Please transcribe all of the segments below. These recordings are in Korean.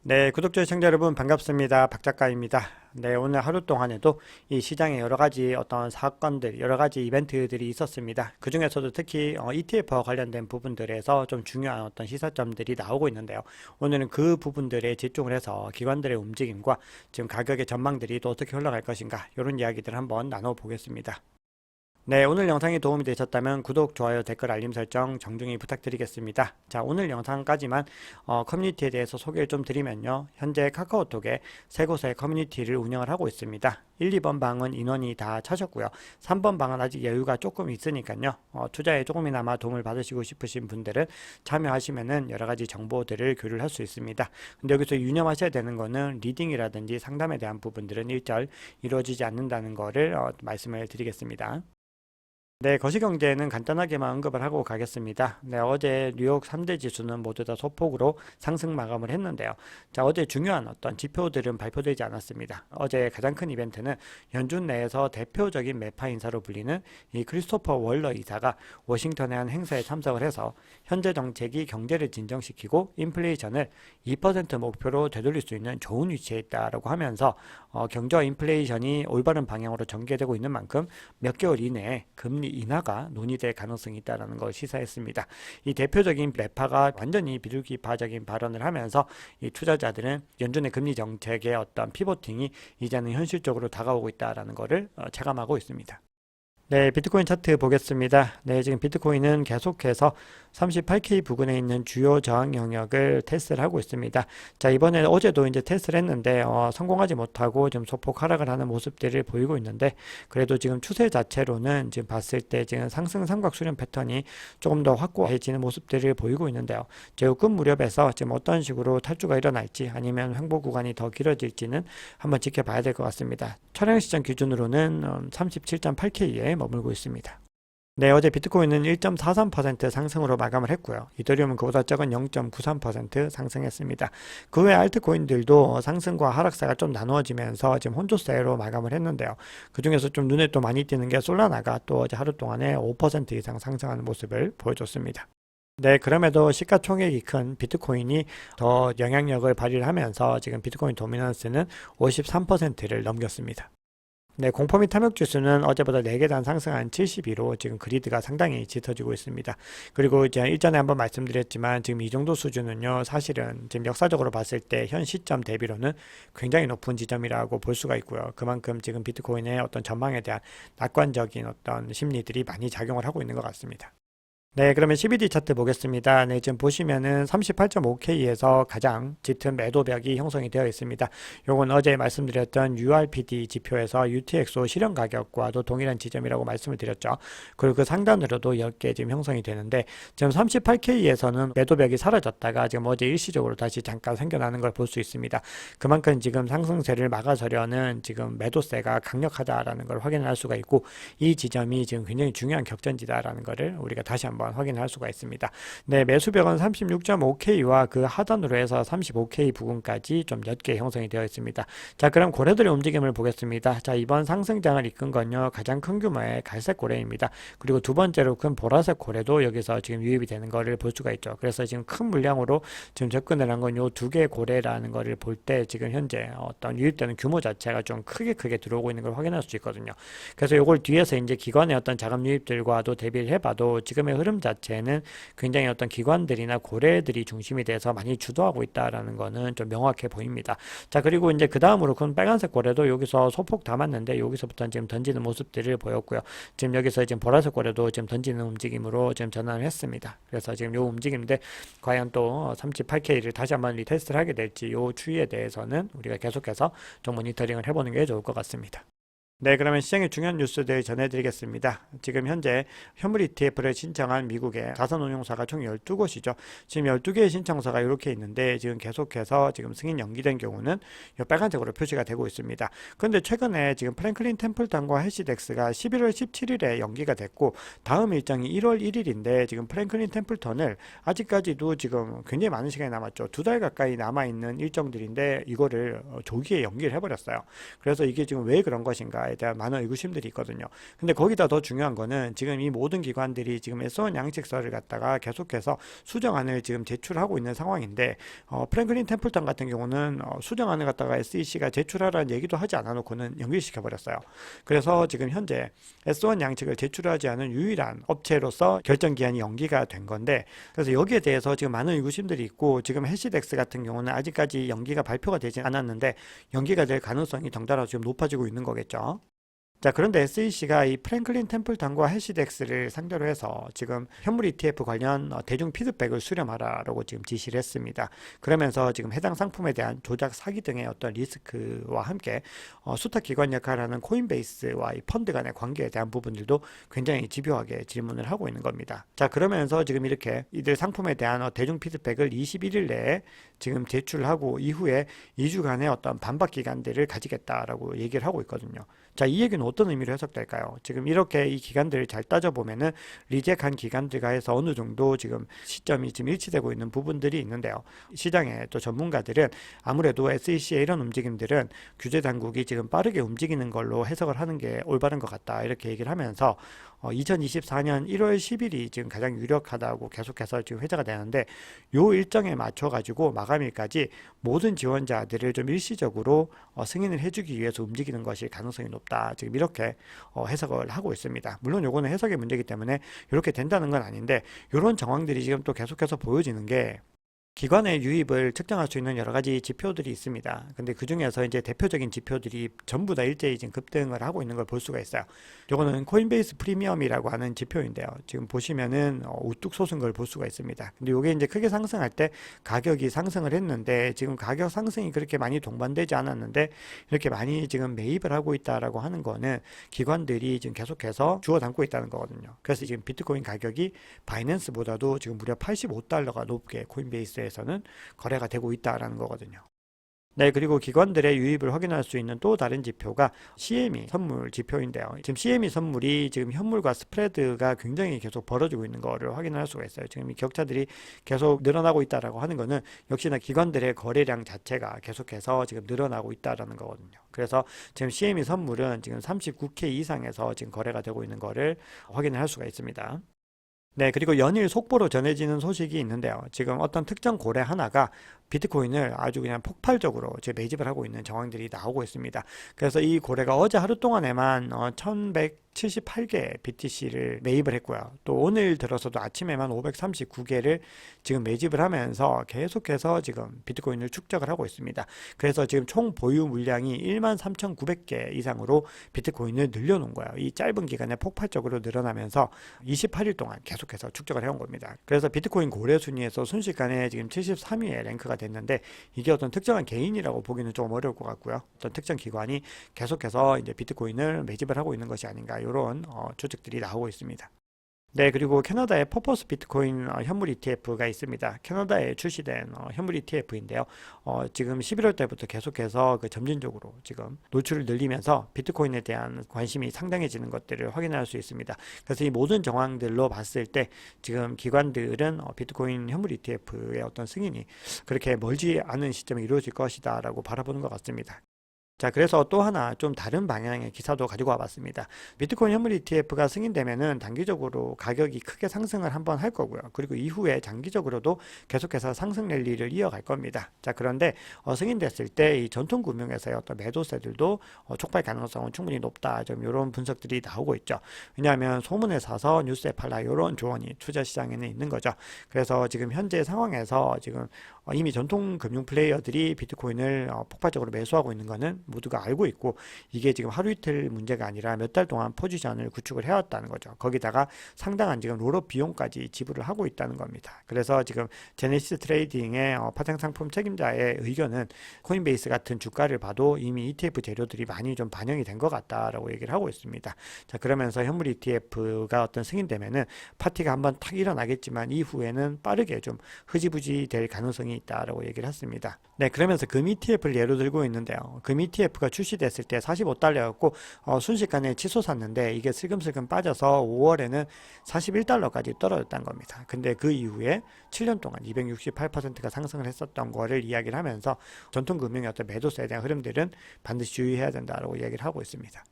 네, 구독자 시청자 여러분 반갑습니다. 박 작가입니다. 네, 오늘 하루 동안에도 이 시장에 여러 가지 어떤 사건들, 여러 가지 이벤트들이 있었습니다. 그 중에서도 특히 ETF와 관련된 부분들에서 좀 중요한 어떤 시사점들이 나오고 있는데요. 오늘은 그 부분들에 집중을 해서 기관들의 움직임과 지금 가격의 전망들이 또 어떻게 흘러갈 것인가, 이런 이야기들을 한번 나눠보겠습니다. 네, 오늘 영상이 도움이 되셨다면 구독, 좋아요, 댓글, 알림 설정 정중히 부탁드리겠습니다. 자, 오늘 영상까지만 커뮤니티에 대해서 소개를 좀 드리면요. 현재 카카오톡에 세 곳의 커뮤니티를 운영을 하고 있습니다. 1, 2번 방은 인원이 다 차셨고요. 3번 방은 아직 여유가 조금 있으니까요. 투자에 조금이나마 도움을 받으시고 싶으신 분들은 참여하시면은 여러 가지 정보들을 교류를 할 수 있습니다. 근데 여기서 유념하셔야 되는 거는 리딩이라든지 상담에 대한 부분들은 일절 이루어지지 않는다는 거를 말씀을 드리겠습니다. 네, 거시경제는 간단하게만 언급을 하고 가겠습니다. 네, 어제 뉴욕 3대 지수는 모두 다 소폭으로 상승 마감을 했는데요. 자, 어제 중요한 어떤 지표들은 발표되지 않았습니다. 어제 가장 큰 이벤트는 연준 내에서 대표적인 매파 인사로 불리는 이 크리스토퍼 월러 이사가 워싱턴의 한 행사에 참석을 해서 현재 정책이 경제를 진정시키고 인플레이션을 2% 목표로 되돌릴 수 있는 좋은 위치에 있다라고 하면서 경제와 인플레이션이 올바른 방향으로 전개되고 있는 만큼 몇 개월 이내에 금리 인하가 논의될 가능성이 있다는 걸 시사했습니다. 이 대표적인 매파가 완전히 비둘기파적인 발언을 하면서 이 투자자들은 연준의 금리 정책의 어떤 피보팅이 이제는 현실적으로 다가오고 있다는 것을 체감하고 있습니다. 네, 비트코인 차트 보겠습니다. 네, 지금 비트코인은 계속해서 38K 부근에 있는 주요 저항 영역을 테스트를 하고 있습니다. 자, 이번에 어제도 이제 테스트를 했는데 성공하지 못하고 좀 소폭 하락을 하는 모습들을 보이고 있는데, 그래도 지금 추세 자체로는 지금 봤을 때 지금 상승 삼각 수렴 패턴이 조금 더 확고해지는 모습들을 보이고 있는데요. 제후금 무렵에서 지금 어떤 식으로 탈주가 일어날지 아니면 횡보 구간이 더 길어질지는 한번 지켜봐야 될 것 같습니다. 촬영 시점 기준으로는 37.8K에 머물고 있습니다. 네, 어제 비트코인은 1.43% 상승으로 마감을 했고요. 이더리움은 그보다 적은 0.93% 상승했습니다. 그 외 알트코인들도 상승과 하락세가 좀 나누어지면서 지금 혼조세로 마감을 했는데요. 그 중에서 좀 눈에 또 많이 띄는 게 솔라나가 또 어제 하루 동안에 5% 이상 상승하는 모습을 보여줬습니다. 네, 그럼에도 시가총액이 큰 비트코인이 더 영향력을 발휘를 하면서 지금 비트코인 도미넌스는 53%를 넘겼습니다. 네, 공포 및 탐욕 지수는 어제보다 4계단 상승한 72로 지금 그리드가 상당히 짙어지고 있습니다. 그리고 이제 일전에 한번 말씀드렸지만 지금 이 정도 수준은요, 사실은 지금 역사적으로 봤을 때 현 시점 대비로는 굉장히 높은 지점이라고 볼 수가 있고요. 그만큼 지금 비트코인의 어떤 전망에 대한 낙관적인 어떤 심리들이 많이 작용을 하고 있는 것 같습니다. 네, 그러면 CBD 차트 보겠습니다. 네, 지금 보시면은 38.5K에서 가장 짙은 매도벽이 형성이 되어 있습니다. 요건 어제 말씀드렸던 URPD 지표에서 UTXO 실현 가격과도 동일한 지점이라고 말씀을 드렸죠. 그리고 그 상단으로도 10개 지금 형성이 되는데, 지금 38K에서는 매도벽이 사라졌다가 지금 어제 일시적으로 다시 잠깐 생겨나는 걸 볼 수 있습니다. 그만큼 지금 상승세를 막아서려는 지금 매도세가 강력하다라는 걸 확인할 수가 있고, 이 지점이 지금 굉장히 중요한 격전지다라는 것을 우리가 다시 한번 확인할 수가 있습니다. 네, 매수벽은 36.5K와 그 하단으로 해서 35K 부근까지 좀 옅게 형성이 되어 있습니다. 자, 그럼 고래들의 움직임을 보겠습니다. 자, 이번 상승장을 이끈 건요, 가장 큰 규모의 갈색 고래입니다. 그리고 두 번째로 큰 보라색 고래도 여기서 지금 유입이 되는 거를 볼 수가 있죠. 그래서 지금 큰 물량으로 지금 접근을 한 건 요 두 개의 고래라는 거를 볼 때 지금 현재 어떤 유입되는 규모 자체가 좀 크게 들어오고 있는 걸 확인할 수 있거든요. 그래서 요걸 뒤에서 이제 기관의 어떤 자금 유입들과도 대비를 해봐도 지금의 흐름 자체는 굉장히 어떤 기관들이나 고래들이 중심이 돼서 많이 주도하고 있다라는 거는 좀 명확해 보입니다. 자, 그리고 이제 그 다음으로 큰 빨간색 고래도 여기서 소폭 담았는데 여기서부터 지금 던지는 모습들을 보였고요. 지금 여기서 지금 보라색 고래도 지금 던지는 움직임으로 지금 전환을 했습니다. 그래서 지금 요 움직임인데 과연 또 38K를 다시 한번 리테스트를 하게 될지 요 추이에 대해서는 우리가 계속해서 좀 모니터링을 해보는 게 좋을 것 같습니다. 네, 그러면 시장의 중요한 뉴스들 전해드리겠습니다. 지금 현재 현물 ETF를 신청한 미국의 자산운용사가 총 12곳이죠. 지금 12개의 신청서가 이렇게 있는데 지금 계속해서 지금 승인 연기된 경우는 이 빨간색으로 표시가 되고 있습니다. 그런데 최근에 지금 프랭클린 템플턴과 해시덱스가 11월 17일에 연기가 됐고 다음 일정이 1월 1일인데 지금 프랭클린 템플턴을 아직까지도 지금 굉장히 많은 시간이 남았죠. 2달 가까이 남아있는 일정들인데 이거를 조기에 연기를 해버렸어요. 그래서 이게 지금 왜 그런 것인가? 있을까에 대한 많은 의구심들이 있거든요. 근데 거기다 더 중요한 거는 지금 이 모든 기관들이 지금 S1 양식서를 갖다가 계속해서 수정안을 지금 제출하고 있는 상황인데 프랭클린 템플턴 같은 경우는 수정안을 갖다가 SEC가 제출하라는 얘기도 하지 않아 놓고는 연기시켜 버렸어요. 그래서 지금 현재 S1 양식을 제출하지 않은 유일한 업체로서 결정 기한이 연기가 된 건데, 그래서 여기에 대해서 지금 많은 의구심들이 있고, 지금 해시덱스 같은 경우는 아직까지 연기가 발표가 되진 않았는데 연기가 될 가능성이 덩달아 지금 높아지고 있는 거겠죠. 자, 그런데 SEC가 이 프랭클린 템플턴과 해시덱스를 상대로 해서 지금 현물 ETF 관련 대중 피드백을 수렴하라고 지금 지시를 했습니다. 그러면서 지금 해당 상품에 대한 조작 사기 등의 어떤 리스크와 함께 수탁 기관 역할을 하는 코인베이스와 이 펀드 간의 관계에 대한 부분들도 굉장히 집요하게 질문을 하고 있는 겁니다. 자, 그러면서 지금 이렇게 이들 상품에 대한 대중 피드백을 21일 내에 지금 제출하고 이후에 2주간의 어떤 반박 기간들을 가지겠다라고 얘기를 하고 있거든요. 자, 이 얘기는 어떤 의미로 해석될까요? 지금 이렇게 이 기간들을 잘 따져보면은 리젝한 기간들과 해서 어느 정도 지금 시점이 지금 일치되고 있는 부분들이 있는데요. 시장의 또 전문가들은 아무래도 SEC의 이런 움직임들은 규제 당국이 지금 빠르게 움직이는 걸로 해석을 하는 게 올바른 것 같다, 이렇게 얘기를 하면서 2024년 1월 10일이 지금 가장 유력하다고 계속해서 지금 회자가 되는데, 요 일정에 맞춰 가지고 마감일까지 모든 지원자들을 좀 일시적으로 승인을 해주기 위해서 움직이는 것이 가능성이 높다, 지금 이렇게 해석을 하고 있습니다. 물론 요거는 해석의 문제이기 때문에 이렇게 된다는 건 아닌데, 이런 정황들이 지금 또 계속해서 보여지는 게, 기관의 유입을 측정할 수 있는 여러 가지 지표들이 있습니다. 근데 그 중에서 이제 대표적인 지표들이 전부 다 일제히 지금 급등을 하고 있는 걸 볼 수가 있어요. 요거는 코인베이스 프리미엄이라고 하는 지표인데요. 지금 보시면은 우뚝 솟은 걸 볼 수가 있습니다. 근데 요게 이제 크게 상승할 때 가격이 상승을 했는데, 지금 가격 상승이 그렇게 많이 동반되지 않았는데 이렇게 많이 지금 매입을 하고 있다라고 하는 거는 기관들이 지금 계속해서 주워 담고 있다는 거거든요. 그래서 지금 비트코인 가격이 바이낸스보다도 지금 무려 85달러가 높게 코인베이스에 에서는 거래가 되고 있다라는 거거든요. 네, 그리고 기관들의 유입을 확인할 수 있는 또 다른 지표가 CME 선물 지표인데요. 지금 CME 선물이 지금 현물과 스프레드가 굉장히 계속 벌어지고 있는 거를 확인할 수가 있어요. 지금 이 격차들이 계속 늘어나고 있다라고 하는 거는 역시나 기관들의 거래량 자체가 계속해서 지금 늘어나고 있다라는 거거든요. 그래서 지금 CME 선물은 지금 39K 이상에서 지금 거래가 되고 있는 거를 확인을 할 수가 있습니다. 네, 그리고 연일 속보로 전해지는 소식이 있는데요. 지금 어떤 특정 고래 하나가 비트코인을 아주 그냥 폭발적으로 매집을 하고 있는 정황들이 나오고 있습니다. 그래서 이 고래가 어제 하루 동안에만 1178개 BTC를 매입을 했고요. 또 오늘 들어서도 아침에만 539개를 지금 매집을 하면서 계속해서 지금 비트코인을 축적을 하고 있습니다. 그래서 지금 총 보유 물량이 13,900개 이상으로 비트코인을 늘려놓은 거예요. 이 짧은 기간에 폭발적으로 늘어나면서 28일 동안 계속해서 축적을 해온 겁니다. 그래서 비트코인 고래 순위에서 순식간에 지금 73위에 랭크가 됐는데, 이게 어떤 특정한 개인이라고 보기는 조금 어려울 것 같고요. 어떤 특정 기관이 계속해서 이제 비트코인을 매집을 하고 있는 것이 아닌가, 이런 추측들이 나오고 있습니다. 네, 그리고 캐나다의 퍼포스 비트코인 현물 ETF가 있습니다. 캐나다에 출시된 현물 ETF인데요. 지금 11월 때부터 계속해서 그 점진적으로 지금 노출을 늘리면서 비트코인에 대한 관심이 상당해지는 것들을 확인할 수 있습니다. 그래서 이 모든 정황들로 봤을 때 지금 기관들은 비트코인 현물 ETF의 어떤 승인이 그렇게 멀지 않은 시점에 이루어질 것이다라고 바라보는 것 같습니다. 자, 그래서 또 하나 좀 다른 방향의 기사도 가지고 와봤습니다. 비트코인 현물 ETF가 승인되면은 단기적으로 가격이 크게 상승을 한번 할 거고요. 그리고 이후에 장기적으로도 계속해서 상승 랠리를 이어갈 겁니다. 자, 그런데 승인됐을 때 이 전통 금융에서의 어떤 매도세들도 촉발 가능성은 충분히 높다, 좀 이런 분석들이 나오고 있죠. 왜냐하면 소문에 사서 뉴스에 팔라, 이런 조언이 투자 시장에는 있는 거죠. 그래서 지금 현재 상황에서 지금 이미 전통 금융 플레이어들이 비트코인을 폭발적으로 매수하고 있는 거는 모두가 알고 있고, 이게 지금 하루 이틀 문제가 아니라 몇 달 동안 포지션을 구축을 해왔다는 거죠. 거기다가 상당한 지금 롤업 비용까지 지불을 하고 있다는 겁니다. 그래서 지금 제네시스 트레이딩의 파생 상품 책임자의 의견은 코인베이스 같은 주가를 봐도 이미 ETF 재료들이 많이 좀 반영이 된 것 같다라고 얘기를 하고 있습니다. 자, 그러면서 현물 ETF가 어떤 승인되면은 파티가 한번 탁 일어나겠지만 이후에는 빠르게 좀 흐지부지 될 가능성이 있다라고 얘기를 했습니다. 네, 그러면서 금 ETF를 예로 들고 있는데요. 금 ETF가 출시됐을 때 45달러였고 순식간에 치솟았는데, 이게 슬금슬금 빠져서 5월에는 41달러까지 떨어졌다는 겁니다. 근데 그 이후에 7년 동안 268%가 상승을 했었던 거를 이야기를 하면서 전통금융의 어떤 매도세에 대한 흐름들은 반드시 주의해야 된다라고 얘기를 하고 있습니다.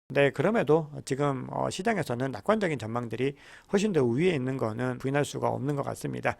네, 그럼에도 지금 시장에서는 낙관적인 전망들이 훨씬 더 위에 있는 거는 부인할 수가 없는 것 같습니다.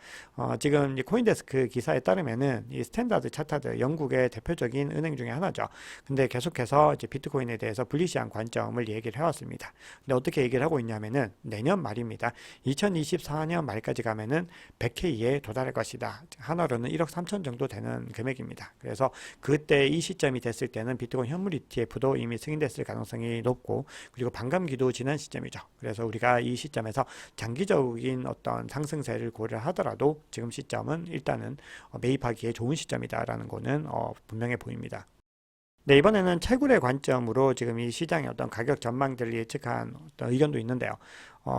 지금 이 코인데스크 기사에 따르면은 이 스탠다드 차타드 영국의 대표적인 은행 중에 하나죠. 근데 계속해서 이제 비트코인에 대해서 불리시한 관점을 얘기를 해왔습니다. 근데 어떻게 얘기를 하고 있냐면은 내년 말입니다. 2024년 말까지 가면은 100K에 도달할 것이다. 하나로는 1억 3천 정도 되는 금액입니다. 그래서 그때 이 시점이 됐을 때는 비트코인 현물 ETF도 이미 승인됐을 가능성이 높고, 그리고 반감기도 지난 시점이죠. 그래서 우리가 이 시점에서 장기적인 어떤 상승세를 고려하더라도 지금 시점은 일단은 매입하기에 좋은 시점이다라는 거는 분명해 보입니다. 네, 이번에는 채굴의 관점으로 지금 이 시장의 어떤 가격 전망들을 예측한 어떤 의견도 있는데요.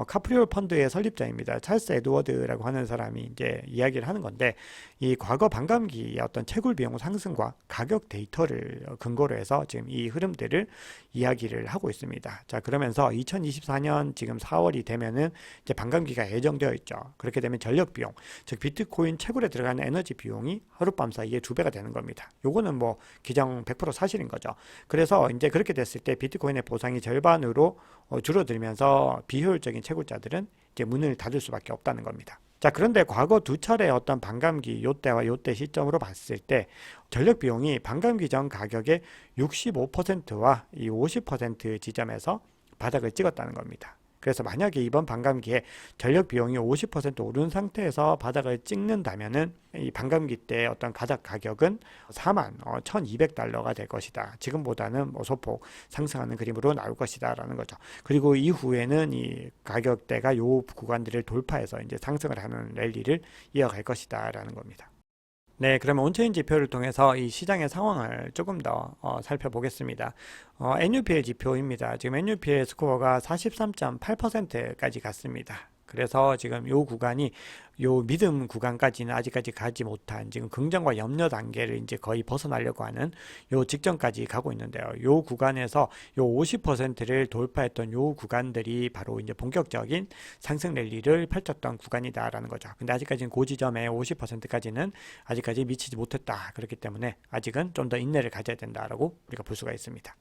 카프리올 펀드의 설립자입니다. 찰스 에드워드라고 하는 사람이 이제 이야기를 하는 건데, 이 과거 반감기의 어떤 채굴 비용 상승과 가격 데이터를 근거로 해서 지금 이 흐름들을 이야기를 하고 있습니다. 자, 그러면서 2024년 지금 4월이 되면은 이제 반감기가 예정되어 있죠. 그렇게 되면 전력 비용, 즉 비트코인 채굴에 들어가는 에너지 비용이 하룻밤 사이에 2배가 되는 겁니다. 요거는 뭐 기정 100% 사실인 거죠. 그래서 이제 그렇게 됐을 때 비트코인의 보상이 절반으로 줄어들면서 비효율적인 채굴자들은 이제 문을 닫을 수밖에 없다는 겁니다. 자, 그런데 과거 두 차례 어떤 반감기 요때와 요때 시점으로 봤을 때 전력 비용이 반감기 전 가격의 65%와 이 50% 지점에서 바닥을 찍었다는 겁니다. 그래서 만약에 이번 반감기에 전력 비용이 50% 오른 상태에서 바닥을 찍는다면은 이 반감기 때 어떤 바닥 가격은 4만 1,200달러가 될 것이다. 지금보다는 소폭 상승하는 그림으로 나올 것이다라는 거죠. 그리고 이후에는 이 가격대가 요 구간들을 돌파해서 이제 상승을 하는 랠리를 이어갈 것이다라는 겁니다. 네, 그러면 온체인 지표를 통해서 이 시장의 상황을 조금 더 살펴보겠습니다. NUPL 지표입니다. 지금 NUPL 스코어가 43.8%까지 갔습니다. 그래서 지금 요 구간이 요 미듬 구간까지는 아직까지 가지 못한 지금 긍정과 염려 단계를 이제 거의 벗어나려고 하는 요 직전까지 가고 있는데요. 요 구간에서 요 50%를 돌파했던 요 구간들이 바로 이제 본격적인 상승 랠리를 펼쳤던 구간이다라는 거죠. 근데 아직까지는 그 지점에 50%까지는 아직까지 미치지 못했다. 그렇기 때문에 아직은 좀 더 인내를 가져야 된다라고 우리가 볼 수가 있습니다.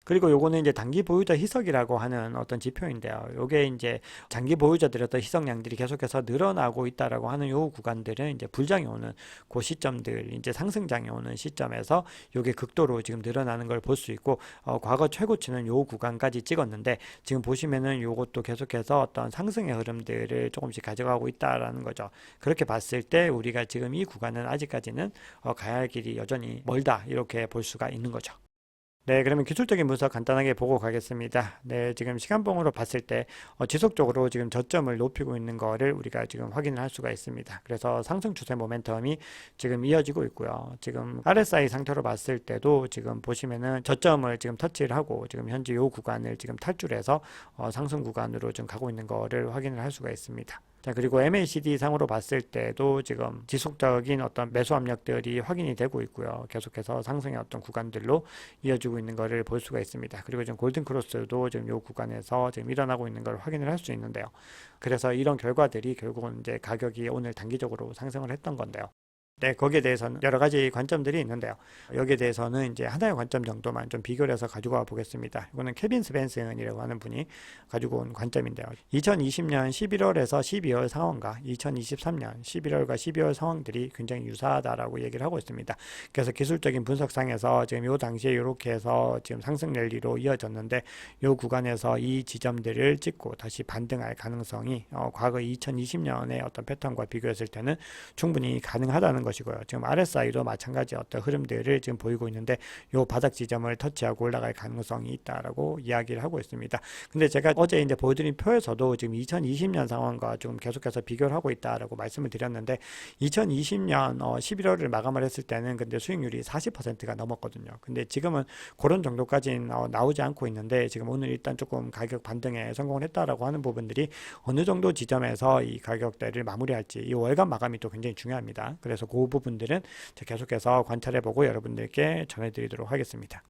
그리고 요거는 이제 단기 보유자 희석이라고 하는 어떤 지표인데요. 요게 이제 장기 보유자들의 어떤 희석량들이 계속해서 늘어나고 있다라고 하는 요 구간들은 이제 불장이 오는 그 시점들, 이제 상승장이 오는 시점에서 요게 극도로 지금 늘어나는 걸 볼 수 있고, 과거 최고치는 요 구간까지 찍었는데 지금 보시면은 요것도 계속해서 어떤 상승의 흐름들을 조금씩 가져가고 있다라는 거죠. 그렇게 봤을 때 우리가 지금 이 구간은 아직까지는 가야 할 길이 여전히 멀다, 이렇게 볼 수가 있는 거죠. 네, 그러면 기술적인 분석 간단하게 보고 가겠습니다. 네, 지금 시간봉으로 봤을 때 지속적으로 지금 저점을 높이고 있는 거를 우리가 지금 확인을 할 수가 있습니다. 그래서 상승 추세 모멘텀이 지금 이어지고 있고요. 지금 RSI 상태로 봤을 때도 지금 보시면은 저점을 지금 터치를 하고 지금 현재 이 구간을 지금 탈출해서 상승 구간으로 좀 가고 있는 거를 확인을 할 수가 있습니다. 자, 그리고 MACD 상으로 봤을 때도 지금 지속적인 어떤 매수 압력들이 확인이 되고 있고요. 계속해서 상승의 어떤 구간들로 이어지고 있는 것을 볼 수가 있습니다. 그리고 지금 골든 크로스도 지금 이 구간에서 지금 일어나고 있는 걸 확인을 할 수 있는데요. 그래서 이런 결과들이 결국은 이제 가격이 오늘 단기적으로 상승을 했던 건데요. 네, 거기에 대해서는 여러 가지 관점들이 있는데요. 여기에 대해서는 이제 하나의 관점 정도만 좀 비교를 해서 가지고 와 보겠습니다. 이거는 케빈 스벤슨이라고 하는 분이 가지고 온 관점인데요. 2020년 11월에서 12월 상황과 2023년 11월과 12월 상황들이 굉장히 유사하다라고 얘기를 하고 있습니다. 그래서 기술적인 분석상에서 지금 요 당시에 이렇게 해서 지금 상승 랠리로 이어졌는데 요 구간에서 이 지점들을 찍고 다시 반등할 가능성이 과거 2020년의 어떤 패턴과 비교했을 때는 충분히 가능하다는 것이고요. 지금 RSI도 마찬가지 어떤 흐름들을 지금 보이고 있는데 요 바닥 지점을 터치하고 올라갈 가능성이 있다라고 이야기를 하고 있습니다. 근데 제가 어제 이제 보여드린 표에서도 지금 2020년 상황과 좀 계속해서 비교를 하고 있다라고 말씀을 드렸는데 2020년 11월을 마감을 했을 때는 근데 수익률이 40%가 넘었거든요. 근데 지금은 그런 정도까지는 나오지 않고 있는데 지금 오늘 일단 조금 가격 반등에 성공을 했다라고 하는 부분들이 어느 정도 지점에서 이 가격대를 마무리할지, 이 월간 마감이 또 굉장히 중요합니다. 그래서 그 부분들은 계속해서 관찰해보고 여러분들께 전해드리도록 하겠습니다.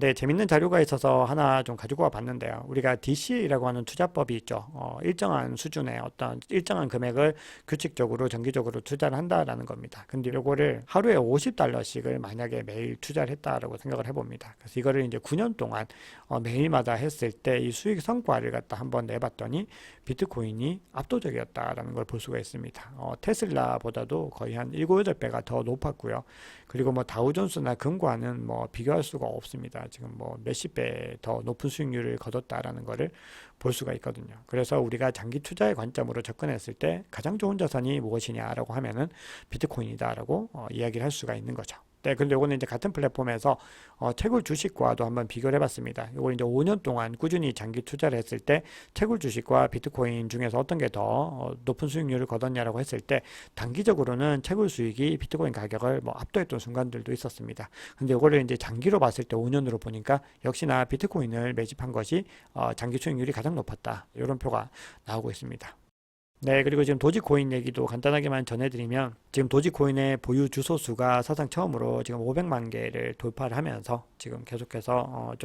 네, 재밌는 자료가 있어서 하나 좀 가지고 와 봤는데요. 우리가 DCA라고 하는 투자법이 있죠. 일정한 수준의 어떤 일정한 금액을 규칙적으로 정기적으로 투자를 한다라는 겁니다. 근데 요거를 하루에 $50씩을 만약에 매일 투자를 했다라고 생각을 해봅니다. 그래서 이거를 이제 9년 동안 매일마다 했을 때 이 수익 성과를 갖다 한번 내봤더니 비트코인이 압도적이었다라는 걸 볼 수가 있습니다. 테슬라보다도 거의 한 7, 8배가 더 높았고요. 그리고 뭐 다우존스나 금과는 뭐 비교할 수가 없습니다. 지금 뭐 몇십 배 더 높은 수익률을 거뒀다라는 거를 볼 수가 있거든요. 그래서 우리가 장기 투자의 관점으로 접근했을 때 가장 좋은 자산이 무엇이냐라고 하면은 비트코인이다라고 이야기를 할 수가 있는 거죠. 네, 근데 요거는 이제 같은 플랫폼에서 채굴 주식과도 한번 비교를 해봤습니다. 요걸 이제 5년 동안 꾸준히 장기 투자를 했을 때 채굴 주식과 비트코인 중에서 어떤 게 더 높은 수익률을 거뒀냐라고 했을 때 단기적으로는 채굴 수익이 비트코인 가격을 뭐 압도했던 순간들도 있었습니다. 근데 요거를 이제 장기로 봤을 때 5년으로 보니까 역시나 비트코인을 매집한 것이 장기 수익률이 가장 높았다. 이런 표가 나오고 있습니다. 네, 그리고 지금 도지코인 얘기도 간단하게만 전해드리면 지금 도지코인의 보유 주소 수가 사상 처음으로 지금 500만 개를 돌파를 하면서 지금 계속해서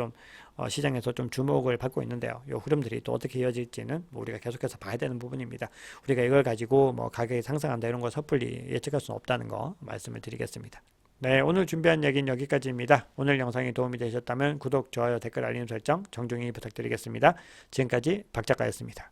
시장에서 좀 주목을 받고 있는데요. 이 흐름들이 또 어떻게 이어질지는 뭐 우리가 계속해서 봐야 되는 부분입니다. 우리가 이걸 가지고 뭐 가격이 상승한다 이런 거 섣불리 예측할 수는 없다는 거 말씀을 드리겠습니다. 네, 오늘 준비한 얘기는 여기까지입니다. 오늘 영상이 도움이 되셨다면 구독, 좋아요, 댓글, 알림 설정 정중히 부탁드리겠습니다. 지금까지 박 작가였습니다.